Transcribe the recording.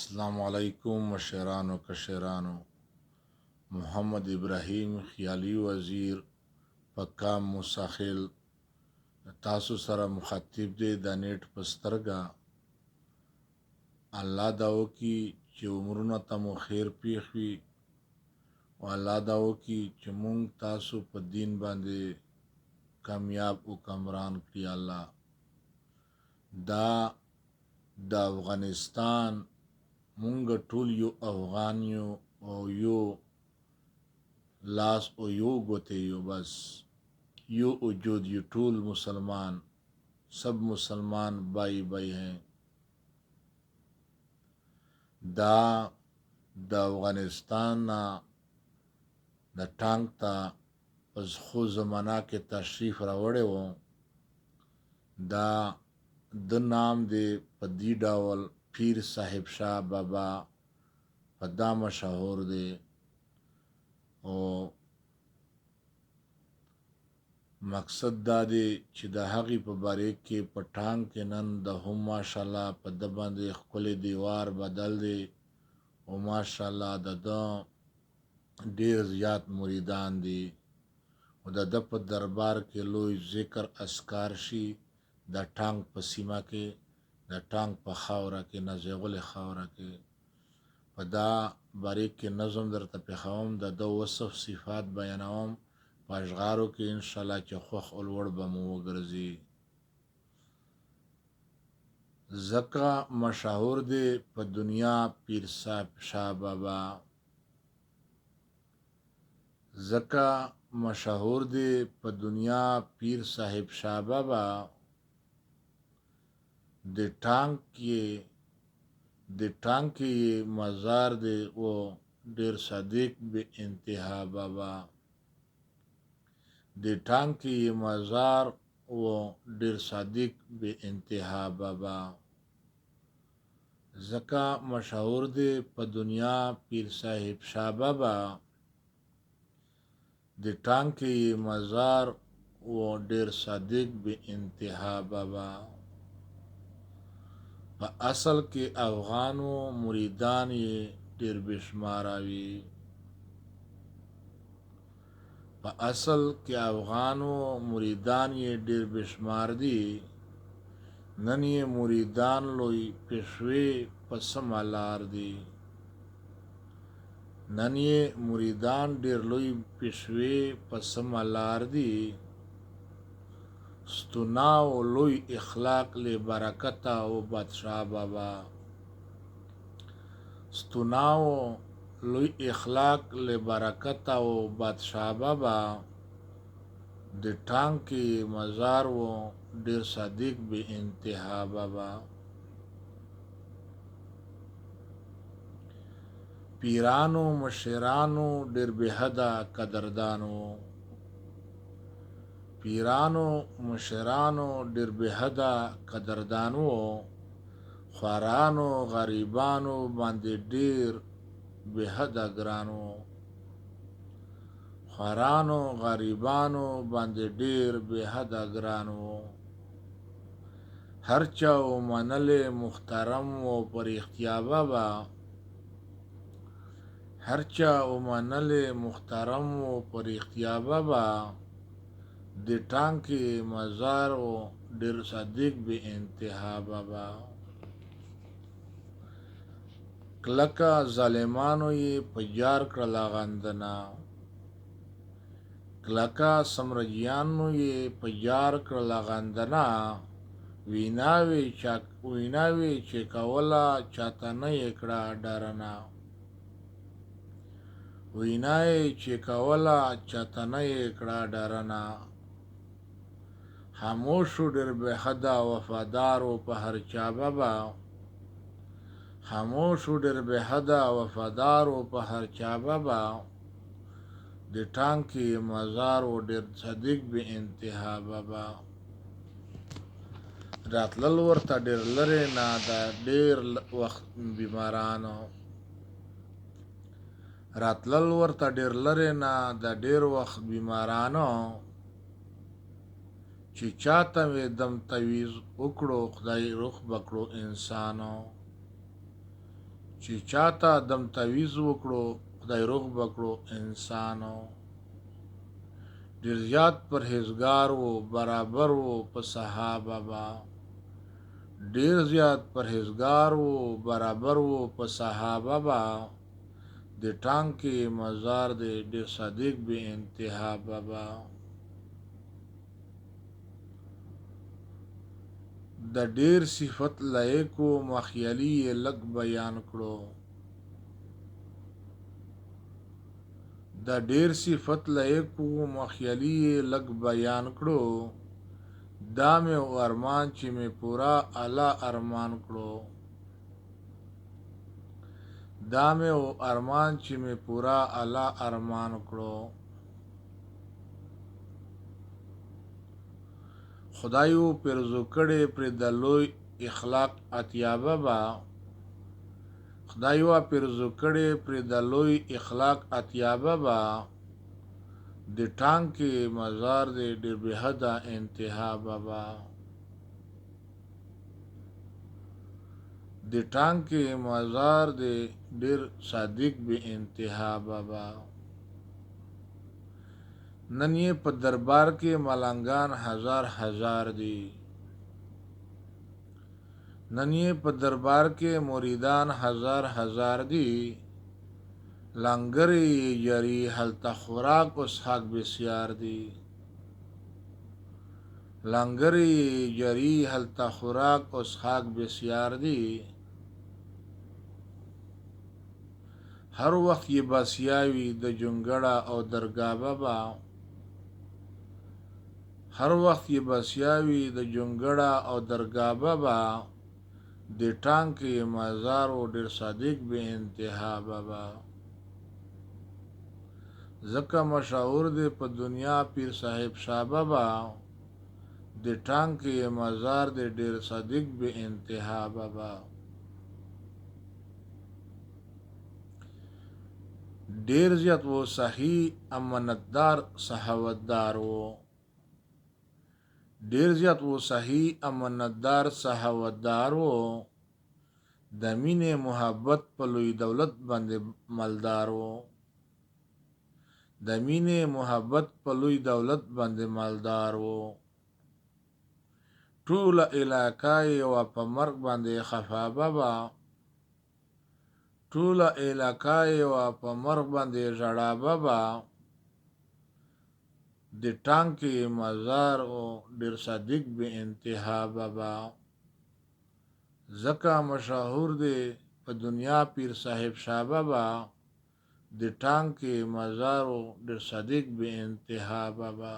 السلام علیکم مشرانو کشرانو. محمد ابراهیم خیالی وزیر پکام مساخیل تاسو سره مخاطب دی د نیټ پسترګه. الله دا وکي چې عمرونه ته مو خیر پیښ وي او الله دا وکي چې مونږ تاسو په دین باندې کامیاب او کامران کړي. الله دا د افغانستان مونږ ټول یو افغان یو او یو لاس او یو ګوتې یو، بس یو وجود یو، ټول مسلمان، سب مسلمان بائی بائی ہیں. دا د افغانستان نه د ټانک ته پس خو زمانہ کې تشریف راوړی و. دا د نام دی په دې ډول پیر صاحب شاه بابا په دا مشهور دی او مقصد دا دی چې د هغې په باره کې په ټانک کې نن د هم ماشاءالله په ده باندې ښکلی دیوار بدل دی او ماشاءالله د ده ډېر زیات مریدان دي او د ده په دربار کې لوی ذکر اذکار شي. د ټانک په سیمه کې، د ټانک په خاوره کې، نازغلې خاوره کې په دا باره کې نظم درته پېښوم، د ده وصف صفات بیانوم په اشعارو کې انشاءالله چې خوښ او لوړ به مو وګرځي. ځکه مشهور دی په دنیا پیر صاحب شاه بابا، ځکه مشهور دی په دنیا پیر صاحب شاه بابا. د ټانک کې مزار دی او ډېر صادق به انتها بابا. د ټانک کې مزار او ډېر صادق به انتها بابا. ځکه مشهور دی په دنیا پیر صاحب شاه بابا. د ټانک کې مزار او ډېر صادق به انتها بابا. په اصل کې افغانو مریدان یې ډېر بېشماره وي. په اصل کې افغانو مریدان یې ډېر بېشمار دي. نن یې مریدان لوی پېشوې په سمه لار دي. نن یې مریدان ډېر لوی پېشوې په سمه لار دي. ستوناو لوی اخلاق له برکته او بادشاه بابا. ستوناو لوی اخلاق له برکته او بادشاه بابا. د ټانک کې مزار و ډېر صادق به انتها بابا. پیرانو مشرانو ډېر بې حده قدردانو. پیرانو مشرانو ډېر بې حده قدردانو. خوارانو غریبانو باندې ډېر بې حده ګرانو. خوارانو غریبانو باندې ډېر بې حده ګرانو. هر چا ومنلې محترم و په رښتیا بابا. هر چا ومنلې محترم و په رښتیا بابا. د ټانک کې مزار و ډېر صادق به انتها بابا. کلکه ظالمانو یې په جار کړله غندنه. کلکه سمرجیانو یې په جار کړله غندنه. ویناوې چې کوله چاته نه یې کړه ډارنه. ویناوې چې کوله چاته نه یې کړه ډارنه. خاموشو ډېر بې حده وفادارو په هر چا بابا. خاموشو ډېر بې حده وفادارو په هر چا بابا. د ټانک کې مزار و ډېر صادق به انتها بابا. راتلل ورته ډېر لرې نه د ډېر وخت بیمارانو. راتلل ورته ډېر لرې نه د ډېر وخت بیمارانو. چې چاته مې دم تویز وکړو خدای روغ بکړو انسانو. چې چاته دم تعویز وکړو خدای روغ بکړو انسانو ډیر زیات پرهیزګار و برابر و په صحابه با ډیر زیات پرهیزګار و برابر و په صحابه با د ټانک کې مزار دی ډیر صادق به انتها بابا د ډیر صفت لایکو مخیلی لګ بیان کړو د ډیر صفت لایکو مخیلی لګ بیان کړو دا مې ارمان چې مې پورا اعلی ارمان کړو دا مې ارمان چې مې پورا اعلی ارمان کړو خدایو پرزو کړي پر د لوی اخلاق اتیابه با خدایو پرزو کړي پر د لوی اخلاق اتیابه با د ټانک کې مزار دې ډېر بهدا انتها بابا د ټانک کې مزار دې ډېر صادق به انتها بابا نن یې په دربار کې ملنګان هزار هزار دي نن یې په دربار کې مریدان هزار هزار دي لنګرې یری هلته خوراک او څښاک بسیار دي لنګرې یری هلته خوراک او څښاک بسیار دي هر وخت یې بسیاوي د جونګړه او درګاه بابا هر وخت یې بسیاوي د جونګړه او درګاه بابا د ټانک کې مزار او ډېر صادق به انتها بابا زکه مشهور دی په دنیا پیر صاحب شاه بابا د ټانک کې مزار دی ډېر صادق به انتها بابا ډېر زیات و صحیح امانتدار صحاوتدار و ډېر زیات و صحیح امانتدار صحاوتدار و د مینې محبت په لوی دولت باندې مالدار و د مینې محبت په لوی دولت باندې مالدار و ټوله علاقه یې و په مرګ باندې خفا بابا ټوله علاقه یې و په مرګ باندې ژړا بابا د ټانک کې مزار او ډېر صادق به انتها بابا زکه مشهور دی په دنیا پیر صاحب شاه بابا د ټانک کې مزار او ډېر صادق به انتها بابا